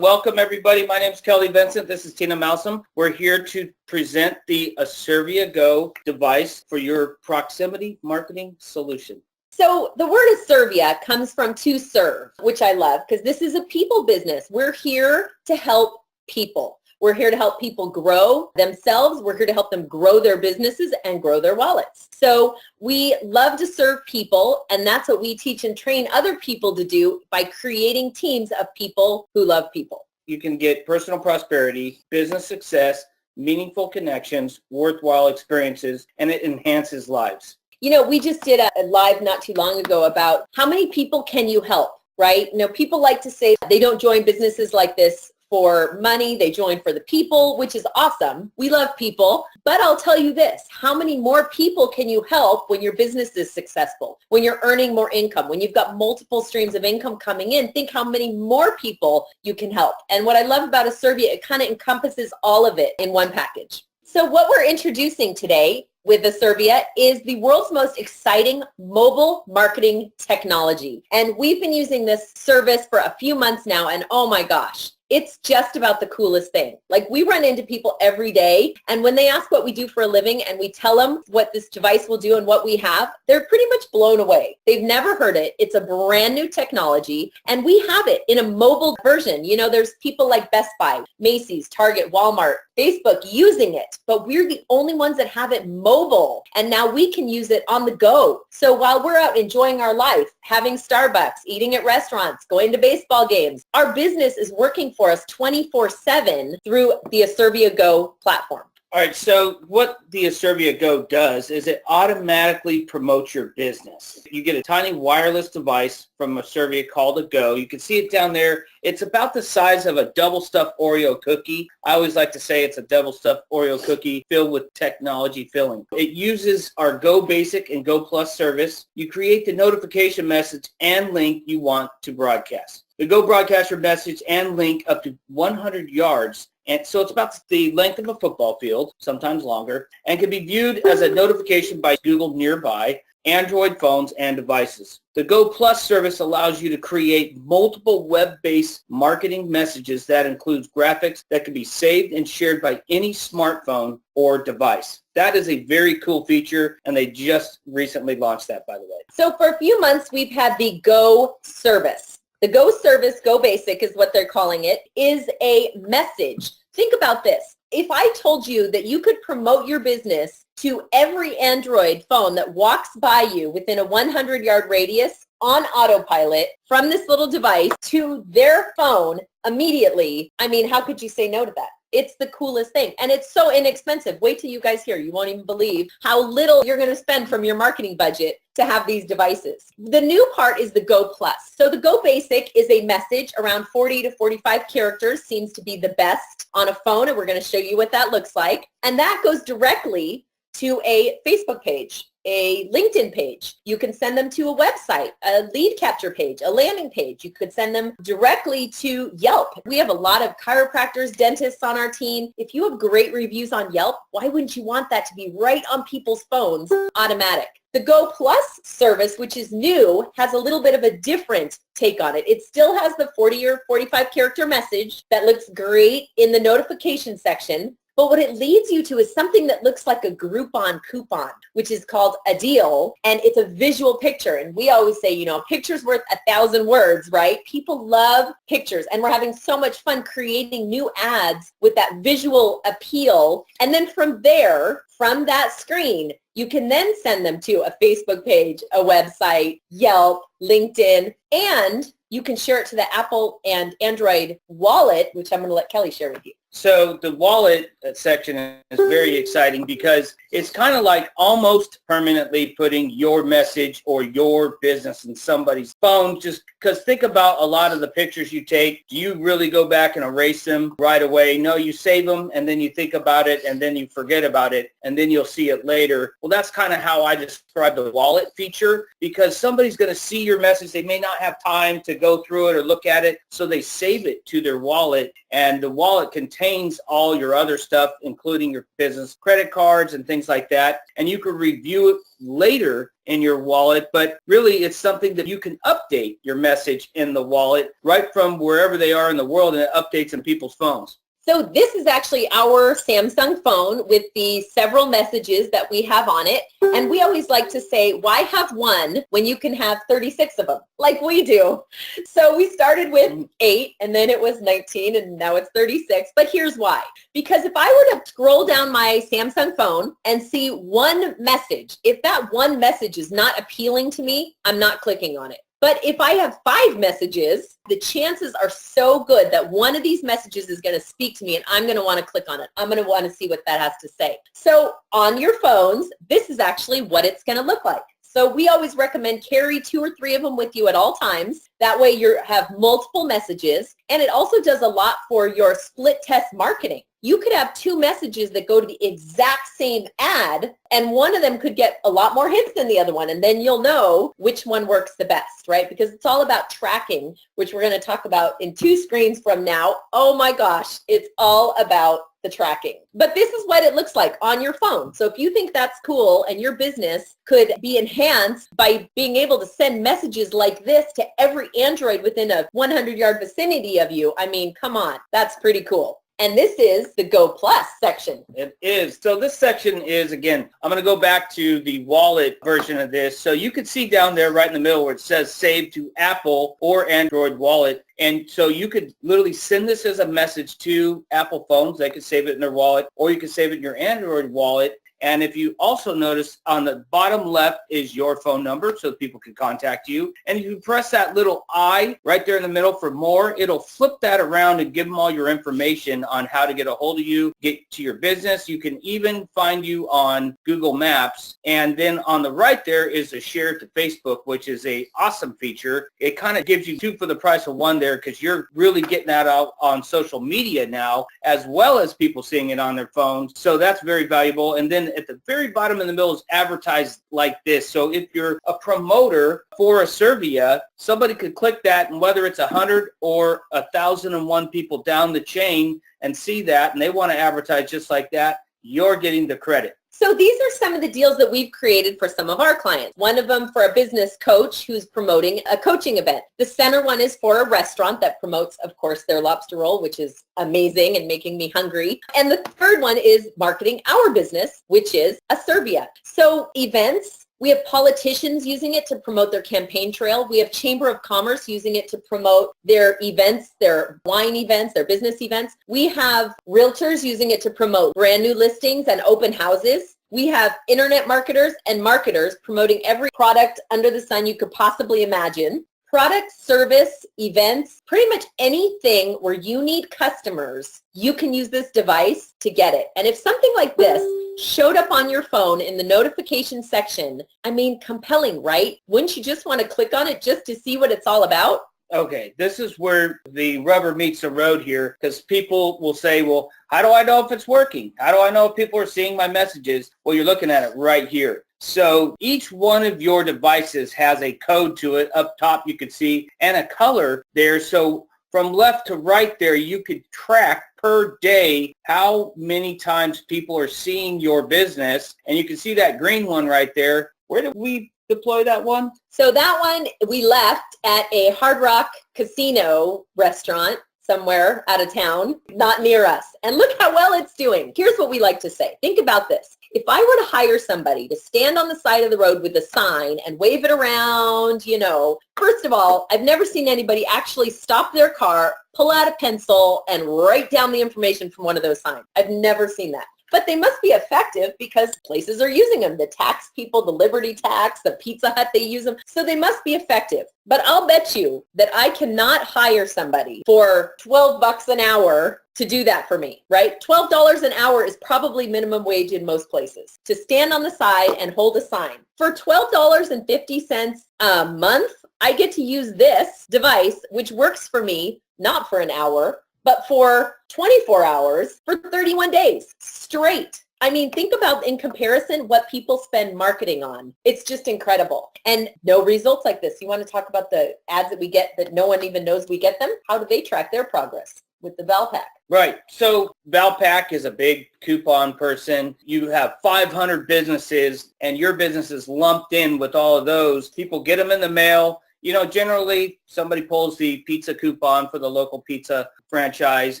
Welcome, everybody. My name is Kelly Vincent. This is Tina Malsom. We're here to present the Aservia Go device for your proximity marketing solution. So the word Aservia comes from to serve, which I love because this is a people business. We're here to help people. We're here to help people grow themselves. We're here to help them grow their businesses and grow their wallets. So we love to serve people, and that's what we teach and train other people to do by creating teams of people who love people. You can get personal prosperity, business success, meaningful connections, worthwhile experiences, and it enhances lives. You know, we just did a live not too long ago about how many people can you help, right? You know, people like to say they don't join businesses like this for money, they join for the people, which is awesome. We love people, but I'll tell you this, how many more people can you help when your business is successful, when you're earning more income, when you've got multiple streams of income coming in? Think how many more people you can help. And what I love about Aservia, it kind of encompasses all of it in one package. So what we're introducing today with Aservia is the world's most exciting mobile marketing technology. And we've been using this service for a few months now, and oh my gosh, it's just about the coolest thing. Like, we run into people every day, and when they ask what we do for a living and we tell them what this device will do and what we have, they're pretty much blown away. They've never heard it. It's a brand new technology, and we have it in a mobile version. You know, there's people like Best Buy, Macy's, Target, Walmart, Facebook using it, but we're the only ones that have it mobile, and now we can use it on the go. So while we're out enjoying our life, having Starbucks, eating at restaurants, going to baseball games, our business is working for us 24/7 through the Aservia Go platform. All right, so what the Aservia Go does is it automatically promotes your business. You get a tiny wireless device from Aservia called a Go. You can see it down there. It's about the size of a double-stuffed Oreo cookie. I always like to say it's a double-stuffed Oreo cookie filled with technology filling. It uses our Go Basic and Go Plus service. You create the notification message and link you want to broadcast. The Go broadcast your message and link up to 100 yards. And so it's about the length of a football field, sometimes longer, and can be viewed as a notification by Google Nearby, Android phones, and devices. The Go Plus service allows you to create multiple web-based marketing messages that includes graphics that can be saved and shared by any smartphone or device. That is a very cool feature, and they just recently launched that, by the way. So for a few months, we've had the Go service. The Go service, Go Basic is what they're calling it, is a message. Think about this. If I told you that you could promote your business to every Android phone that walks by you within a 100-yard radius on autopilot from this little device to their phone immediately, I mean, how could you say no to that? It's the coolest thing. And it's so inexpensive. Wait till you guys hear. You won't even believe how little you're going to spend from your marketing budget to have these devices. The new part is the Go Plus. So the Go Basic is a message around 40 to 45 characters, seems to be the best on a phone, and we're going to show you what that looks like. And that goes directly to a Facebook page, a LinkedIn page. You can send them to a website, a lead capture page, a landing page. You could send them directly to Yelp. We have a lot of chiropractors, dentists on our team. If you have great reviews on Yelp, why wouldn't you want that to be right on people's phones, automatic? The Go Plus service, which is new, has a little bit of a different take on it. It still has the 40 or 45 character message that looks great in the notification section. But what it leads you to is something that looks like a Groupon coupon, which is called a deal, and it's a visual picture. And we always say, you know, a picture's worth 1,000 words, right? People love pictures, and we're having so much fun creating new ads with that visual appeal. And then from there, from that screen, you can then send them to a Facebook page, a website, Yelp, LinkedIn, and you can share it to the Apple and Android wallet, which I'm going to let Kelly share with you. So the wallet section is very exciting because it's kind of like almost permanently putting your message or your business in somebody's phone. Just because think about a lot of the pictures you take. Do you really go back and erase them right away? No, you save them and then you think about it and then you forget about it and then you'll see it later. Well, that's kind of how I describe the wallet feature, because somebody's going to see your message. They may not have time to go through it or look at it, so they save it to their wallet, and the wallet contains contains all your other stuff, including your business credit cards and things like that. And you can review it later in your wallet, but really it's something that you can update your message in the wallet right from wherever they are in the world, and it updates on people's phones. So this is actually our Samsung phone with the several messages that we have on it. And we always like to say, why have one when you can have 36 of them, like we do? So we started with 8, and then it was 19, and now it's 36. But here's why. Because if I were to scroll down my Samsung phone and see one message, if that one message is not appealing to me, I'm not clicking on it. But if I have 5 messages, the chances are so good that one of these messages is going to speak to me and I'm going to want to click on it. I'm going to want to see what that has to say. So on your phones, this is actually what it's going to look like. So we always recommend carry 2 or 3 of them with you at all times. That way you have multiple messages, and it also does a lot for your split test marketing. You could have 2 messages that go to the exact same ad, and one of them could get a lot more hits than the other one, and then you'll know which one works the best, right? Because it's all about tracking, which we're going to talk about in 2 screens from now. Oh my gosh, it's all about the tracking. But this is what it looks like on your phone. So if you think that's cool and your business could be enhanced by being able to send messages like this to every Android within a 100-yard vicinity of you, I mean, come on, that's pretty cool. And this is the Go Plus section. It is. So this section is, again, I'm going to go back to the wallet version of this. So you can see down there right in the middle where it says save to Apple or Android wallet. And so you could literally send this as a message to Apple phones. They could save it in their wallet, or you could save it in your Android wallet. And if you also notice on the bottom left is your phone number so people can contact you. And if you press that little I right there in the middle for more, it'll flip that around and give them all your information on how to get a hold of you, get to your business. You can even find you on Google Maps. And then on the right there is a share to Facebook, which is a awesome feature. It kind of gives you 2 for the price of 1 there, because you're really getting that out on social media now, as well as people seeing it on their phones. So that's very valuable. And then at the very bottom in the middle is advertised like this. So if you're a promoter for Asirvia, somebody could click that, and whether it's 100 or 1,001 people down the chain and see that, and they want to advertise just like that, you're getting the credit. So these are some of the deals that we've created for some of our clients. One of them for a business coach who's promoting a coaching event. The center one is for a restaurant that promotes, of course, their lobster roll, which is amazing and making me hungry. And the third one is marketing our business, which is Asirvia. So events. We have politicians using it to promote their campaign trail. We have Chamber of Commerce using it to promote their events, their wine events, their business events. We have realtors using it to promote brand new listings and open houses. We have internet marketers and marketers promoting every product under the sun you could possibly imagine. Product, service, events, pretty much anything where you need customers, you can use this device to get it. And if something like this showed up on your phone in the notification section, I mean, compelling, right? Wouldn't you just want to click on it just to see what it's all about? Okay, this is where the rubber meets the road here, because people will say, well, how do I know if it's working? How do I know if people are seeing my messages? Well, you're looking at it right here. So each one of your devices has a code to it. Up top you can see, and a color there. So from left to right there, you could track per day how many times people are seeing your business. And you can see that green one right there. Where did we deploy that one? So that one we left at a Hard Rock Casino restaurant somewhere out of town, not near us. And look how well it's doing. Here's what we like to say. Think about this. If I were to hire somebody to stand on the side of the road with a sign and wave it around, you know, first of all, I've never seen anybody actually stop their car, pull out a pencil, and write down the information from one of those signs. I've never seen that. But they must be effective because places are using them. The tax people, the Liberty Tax, the Pizza Hut, they use them. So they must be effective. But I'll bet you that I cannot hire somebody for $12 an hour to do that for me, right? $12 an hour is probably minimum wage in most places, to stand on the side and hold a sign. For $12.50 a month, I get to use this device, which works for me, not for an hour, but for 24 hours for 31 days straight. I mean, think about in comparison what people spend marketing on. It's just incredible. And no results like this. You want to talk about the ads that we get that no one even knows we get them? How do they track their progress? with the Valpak. Right. So Valpak is a big coupon person. You have 500 businesses and your business is lumped in with all of those. People get them in the mail. Generally somebody pulls the pizza coupon for the local pizza franchise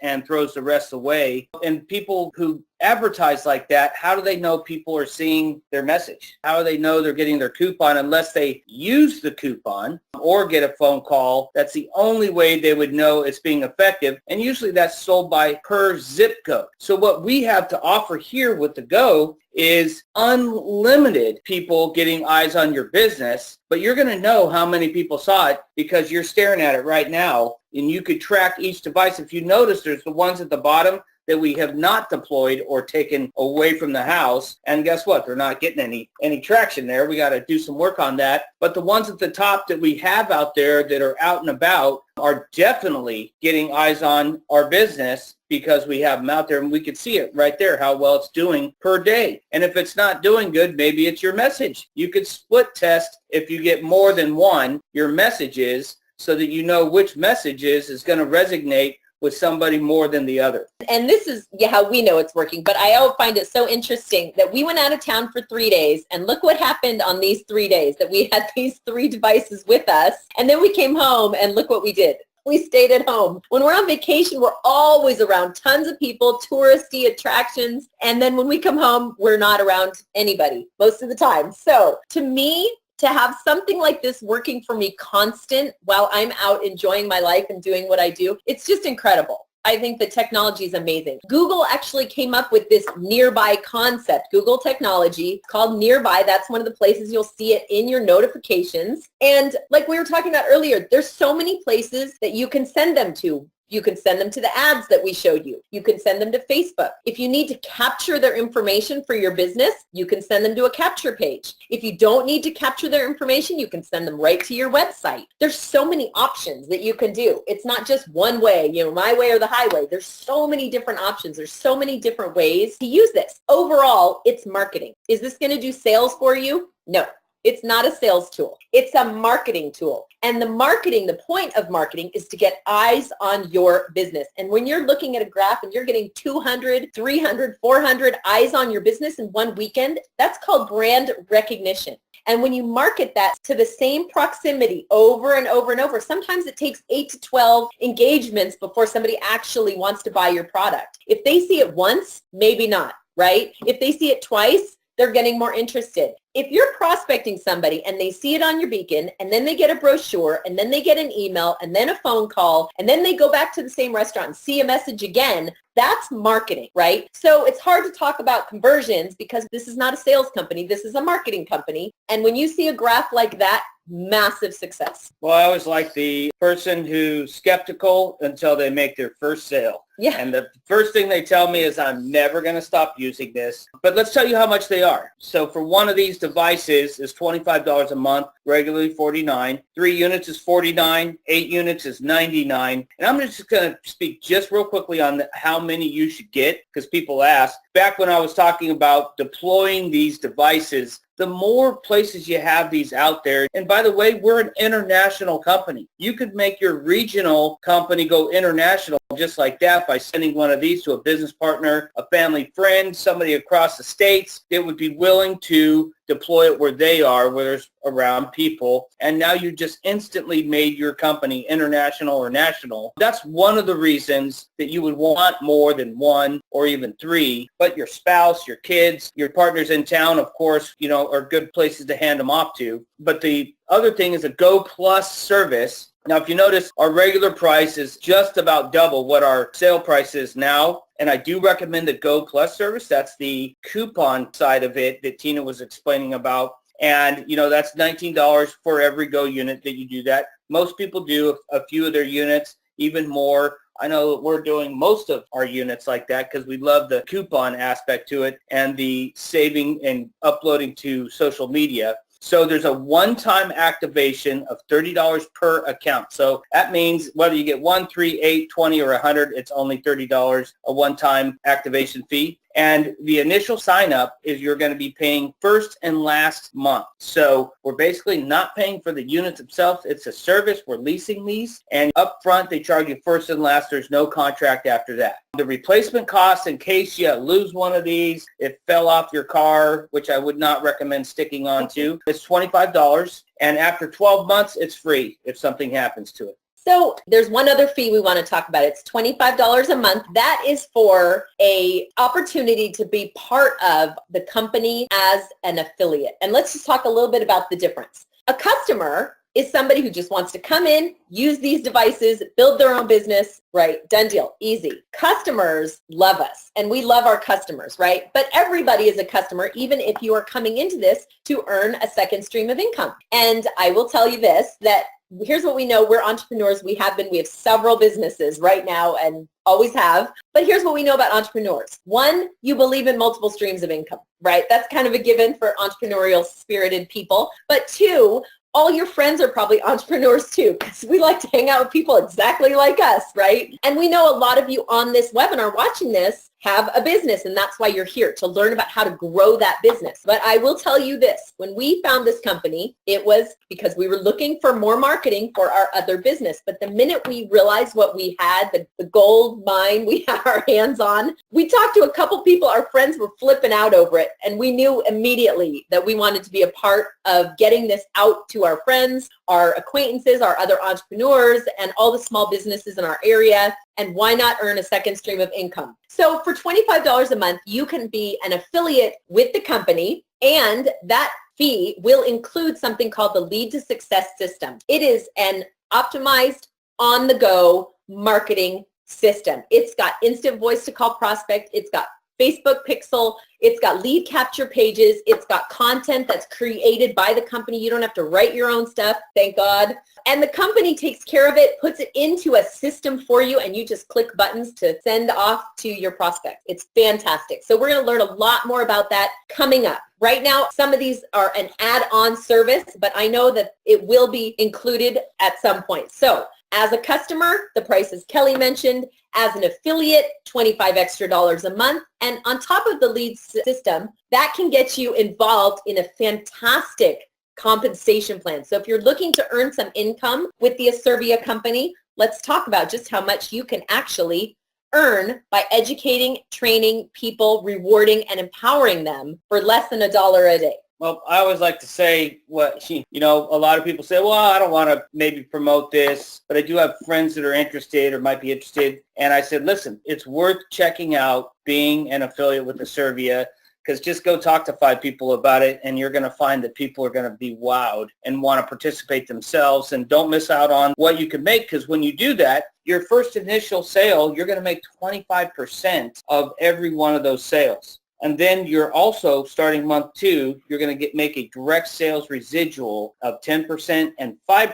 and throws the rest away. And people who advertise like that, how do they know people are seeing their message? How do they know they're getting their coupon unless they use the coupon or get a phone call? That's the only way they would know it's being effective. And usually that's sold by per zip code. So what we have to offer here with the Go is unlimited people getting eyes on your business, but you're going to know how many people saw it because you're staring at it right now, and you could track each device. If you notice, there's the ones at the bottom that we have not deployed or taken away from the house, and guess what? They're not getting any traction there. We got to do some work on that. But the ones at the top that we have out there that are out and about are definitely getting eyes on our business because we have them out there, and we can see it right there, how well it's doing per day. And if it's not doing good, maybe it's your message. You could split test if you get more than one, your messages, so that you know which messages is going to resonate with somebody more than the other. And this is how we know it's working, but I find it so interesting that we went out of town for 3 days, and look what happened on these 3 days, that we had these 3 devices with us, and then we came home and look what we did. We stayed at home. When we're on vacation, we're always around tons of people, touristy attractions, and then when we come home, we're not around anybody most of the time. So to me, to have something like this working for me constant while I'm out enjoying my life and doing what I do, it's just incredible. I think the technology is amazing. Google actually came up with this nearby concept. Google technology, it's called Nearby. That's one of the places you'll see it in your notifications. And like we were talking about earlier, there's so many places that you can send them to. You can send them to the ads that we showed you. You can send them to Facebook. If you need to capture their information for your business, you can send them to a capture page. If you don't need to capture their information, you can send them right to your website. There's so many options that you can do. It's not just one way, my way or the highway. There's so many different options. There's so many different ways to use this. Overall, it's marketing. Is this going to do sales for you? No. It's not a sales tool. It's a marketing tool. And the point of marketing is to get eyes on your business. And when you're looking at a graph and you're getting 200, 300, 400 eyes on your business in one weekend, that's called brand recognition. And when you market that to the same proximity over and over and over, sometimes it takes 8 to 12 engagements before somebody actually wants to buy your product. If they see it once, maybe not, right? If they see it twice, they're getting more interested. If you're prospecting somebody and they see it on your beacon, and then they get a brochure, and then they get an email, and then a phone call, and then they go back to the same restaurant and see a message again, that's marketing, right? So it's hard to talk about conversions because this is not a sales company. This is a marketing company. And when you see a graph like that, massive success. Well, I always like the person who's skeptical until they make their first sale. Yeah. And the first thing they tell me is, I'm never going to stop using this. But let's tell you how much they are. So for one of these devices is $25 a month, regularly $49. 3 units is $49. 8 units is $99. And I'm just going to speak just real quickly on how many you should get, because people ask. Back when I was talking about deploying these devices, the more places you have these out there, and by the way, we're an international company. You could make your regional company go international just like that by sending one of these to a business partner, a family friend, somebody across the states that would be willing to deploy it where they are, where there's around people. And now you just instantly made your company international or national. That's one of the reasons that you would want more than 1 or even 3, but your spouse, your kids, your partners in town, of course, are good places to hand them off to. But the other thing is a Go Plus service. Now, if you notice, our regular price is just about double what our sale price is now. And I do recommend the Go Plus service. That's the coupon side of it that Tina was explaining about. And, that's $19 for every Go unit that you do that. Most people do a few of their units, even more. I know we're doing most of our units like that because we love the coupon aspect to it and the saving and uploading to social media. So there's a one-time activation of $30 per account. So that means whether you get 1, 3, 8, 20, or 100, it's only $30, a one-time activation fee. And the initial sign up is you're going to be paying first and last month. So we're basically not paying for the units themselves. It's a service. We're leasing these. And up front, they charge you first and last. There's no contract after that. The replacement cost in case you lose one of these, it fell off your car, which I would not recommend sticking on to, it's $25. And after 12 months, it's free if something happens to it. So there's one other fee we want to talk about. It's $25 a month. That is for a opportunity to be part of the company as an affiliate. And let's just talk a little bit about the difference. A customer is somebody who just wants to come in, use these devices, build their own business, right? Done deal, easy. Customers love us and we love our customers, right? But everybody is a customer, even if you are coming into this to earn a second stream of income. And I will tell you this, that here's what we know. We're entrepreneurs. We have several businesses right now and always have. But here's what we know about entrepreneurs. One, you believe in multiple streams of income, right? That's kind of a given for entrepreneurial spirited people. But two, all your friends are probably entrepreneurs too, because we like to hang out with people exactly like us, right? And we know a lot of you on this webinar watching this have a business, and that's why you're here, to learn about how to grow that business. But I will tell you this, when we found this company, it was because we were looking for more marketing for our other business. But the minute we realized what we had, the gold mine we had our hands on, we talked to a couple people, our friends were flipping out over it, and we knew immediately that we wanted to be a part of getting this out to our friends, our acquaintances, our other entrepreneurs, and all the small businesses in our area. And why not earn a second stream of income? So for $25 a month, you can be an affiliate with the company, and that fee will include something called the Lead to Success system. It is an optimized, on-the-go marketing system. It's got instant voice to call prospect. It's got Facebook Pixel. It's got lead capture pages. It's got content that's created by the company. You don't have to write your own stuff, thank God. And the company takes care of it, puts it into a system for you, and you just click buttons to send off to your prospect. It's fantastic. So we're going to learn a lot more about that coming up. Right now, some of these are an add-on service, but I know that it will be included at some point. So as a customer, the price, as Kelly mentioned. As an affiliate, $25 extra a month. And on top of the lead system, that can get you involved in a fantastic compensation plan. So if you're looking to earn some income with the Aservia company, let's talk about just how much you can actually earn by educating, training people, rewarding, and empowering them for less than $1 a day. Well, I always like to say a lot of people say, well, I don't want to maybe promote this, but I do have friends that are interested or might be interested. And I said, listen, it's worth checking out being an affiliate with Aservia, because just go talk to 5 people about it and you're going to find that people are going to be wowed and want to participate themselves. And don't miss out on what you can make, because when you do that, your first initial sale, you're going to make 25% of every one of those sales. And then you're also, starting month 2, you're going to make a direct sales residual of 10% and 5,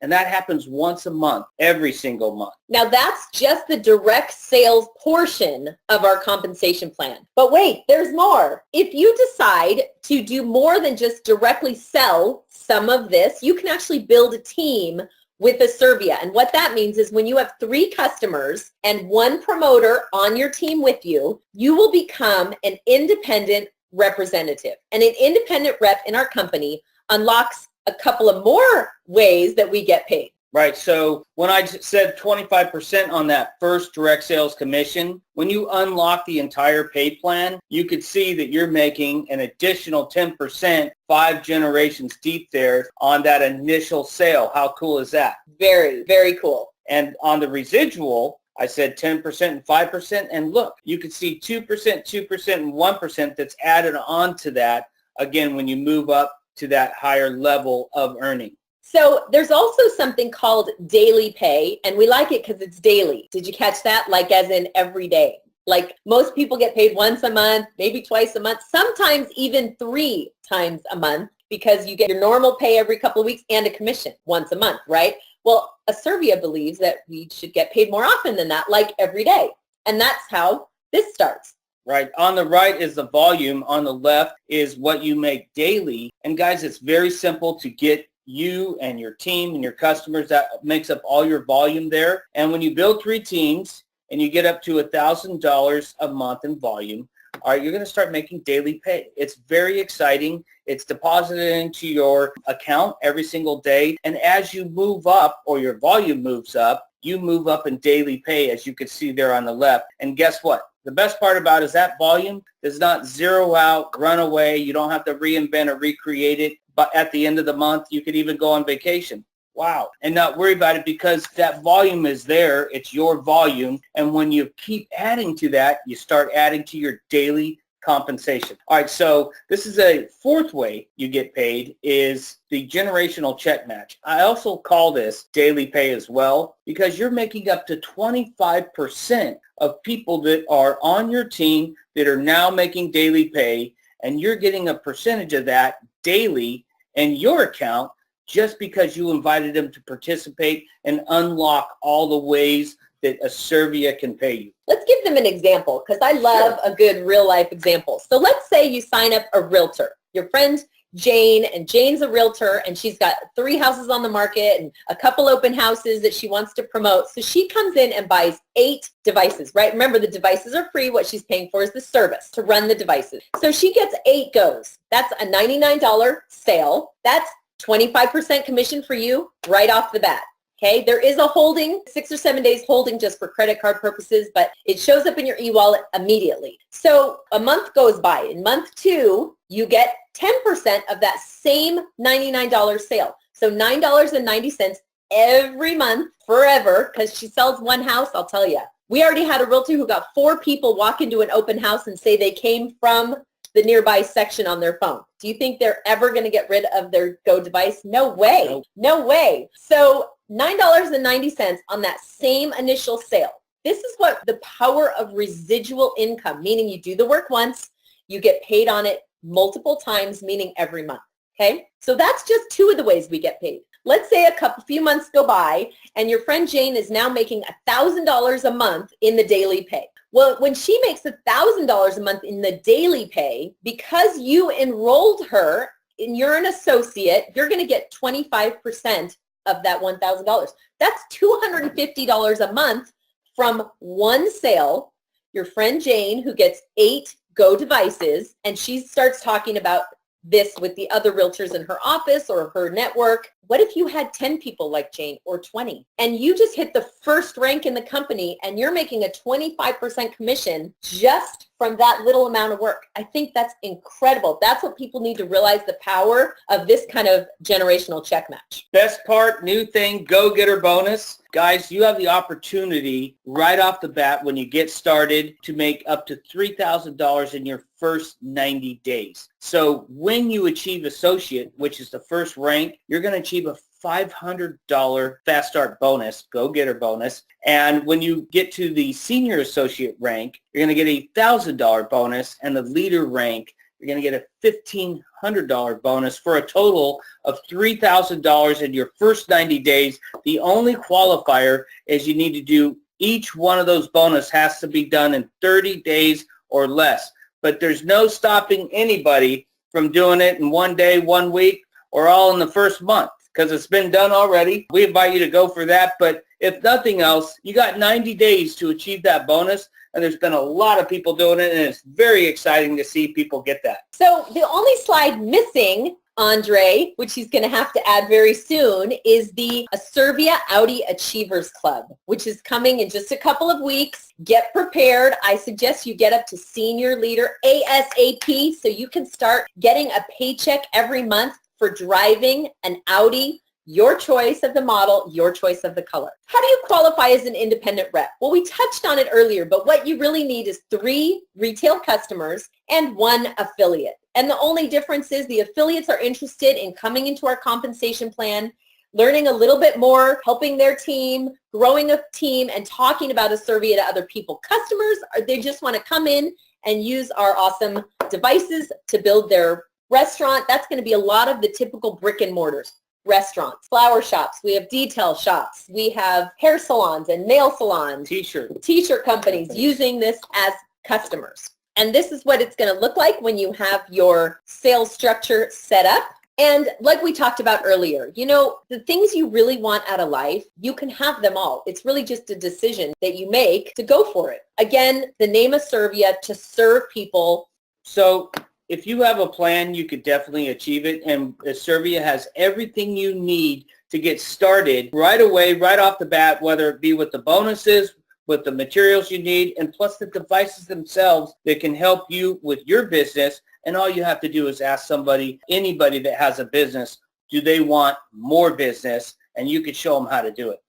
and that happens once a month, every single month. Now that's just the direct sales portion of our compensation plan. But wait, there's more. If you decide to do more than just directly sell some of this, you can actually build a team with Aservia. And what that means is when you have 3 customers and 1 promoter on your team with you, you will become an independent representative. And an independent rep in our company unlocks a couple of more ways that we get paid. Right. So when I said 25% on that first direct sales commission, when you unlock the entire pay plan, you could see that you're making an additional 10%, 5 generations deep there on that initial sale. How cool is that? Very, very cool. And on the residual, I said 10% and 5%. And look, you can see 2%, 2%, and 1% that's added on to that, again, when you move up to that higher level of earning. So there's also something called daily pay, and we like it because it's daily. Did you catch that? Like as in every day. Like most people get paid once a month, maybe twice a month, sometimes even 3 times a month, because you get your normal pay every couple of weeks and a commission once a month, right? Well, Aservia believes that we should get paid more often than that, like every day. And that's how this starts. right? On the right is the volume. On the left is what you make daily. And guys, it's very simple to get you and your team and your customers. That makes up all your volume there. And when you build 3 teams and you get up to $1,000 a month in volume, all right, you're going to start making daily pay. It's very exciting. It's deposited into your account every single day. And as you move up, or your volume moves up, you move up in daily pay, as you can see there on the left. And guess what? The best part about it is that volume does not zero out, run away. You don't have to reinvent or recreate it. But at the end of the month, you could even go on vacation. Wow. And not worry about it, because that volume is there. It's your volume. And when you keep adding to that, you start adding to your daily compensation. All right, so this is a 4th way you get paid, is the generational check match. I also call this daily pay as well, because you're making up to 25% of people that are on your team that are now making daily pay, and you're getting a percentage of that daily in your account just because you invited them to participate and unlock all the ways that Acervia can pay you. Let's give them an example, because I love a good real life example. So let's say you sign up a realtor, your friend Jane, and Jane's a realtor, and she's got 3 houses on the market and a couple open houses that she wants to promote. So she comes in and buys 8 devices, right? Remember, the devices are free. What she's paying for is the service to run the devices. So she gets 8 goes. That's a $99 sale. That's 25% commission for you right off the bat. Okay, there is a holding, 6 or 7 days holding just for credit card purposes, but it shows up in your e-wallet immediately. So a month goes by. In month 2, you get 10% of that same $99 sale. So $9.90 every month forever, because she sells 1 house, I'll tell you. We already had a realtor who got 4 people walk into an open house and say they came from the nearby section on their phone. Do you think they're ever going to get rid of their Go device? No way. Nope. No way. So $9.90 on that same initial sale. This is what the power of residual income, meaning you do the work once, you get paid on it multiple times, meaning every month. Okay? So that's just 2 of the ways we get paid. Let's say a few months go by and your friend Jane is now making $1,000 a month in the daily pay. Well, when she makes $1,000 a month in the daily pay, because you enrolled her and you're an associate, you're going to get 25% of that $1,000. That's $250 a month from 1 sale. Your friend Jane, who gets 8 Go devices, and she starts talking about this with the other realtors in her office or her network. What if you had 10 people like Jane, or 20, and you just hit the 1st rank in the company and you're making a 25% commission just from that little amount of work? I think that's incredible. That's what people need to realize, the power of this kind of generational check match. Best part, new thing, go-getter bonus. Guys, you have the opportunity right off the bat when you get started to make up to $3,000 in your first 90 days. So when you achieve associate, which is the 1st rank, you're going to achieve a $500 fast start bonus, go-getter bonus. And when you get to the senior associate rank, you're going to get a $1,000 bonus, and the leader rank, you're going to get a $1,500 bonus, for a total of $3,000 in your first 90 days. The only qualifier is you need to do each one of those bonus has to be done in 30 days or less. But there's no stopping anybody from doing it in 1 day, 1 week, or all in the first month, because it's been done already. We invite you to go for that. But if nothing else, you got 90 days to achieve that bonus. And there's been a lot of people doing it, and it's very exciting to see people get that. So the only slide missing, Andre, which he's going to have to add very soon, is the Acervia Audi Achievers Club, which is coming in just a couple of weeks. Get prepared. I suggest you get up to senior leader ASAP so you can start getting a paycheck every month for driving an Audi. Your choice of the model, your choice of the color. How do you qualify as an independent rep? Well, we touched on it earlier, but what you really need is 3 retail customers and 1 affiliate. And the only difference is the affiliates are interested in coming into our compensation plan, learning a little bit more, helping their team, growing a team, and talking about Acervia to other people. Customers, they just want to come in and use our awesome devices to build their restaurant. That's going to be a lot of the typical brick and mortars. Restaurants, flower shops, we have detail shops, we have hair salons and nail salons, t-shirt companies using this as customers. And this is what it's going to look like when you have your sales structure set up. And like we talked about earlier, the things you really want out of life, you can have them all. It's really just a decision that you make to go for it. Again, the name of Servia, to serve people. So if you have a plan, you could definitely achieve it. And Servia has everything you need to get started right away, right off the bat, whether it be with the bonuses, with the materials you need, and plus the devices themselves that can help you with your business. And all you have to do is ask anybody that has a business, do they want more business? And you can show them how to do it.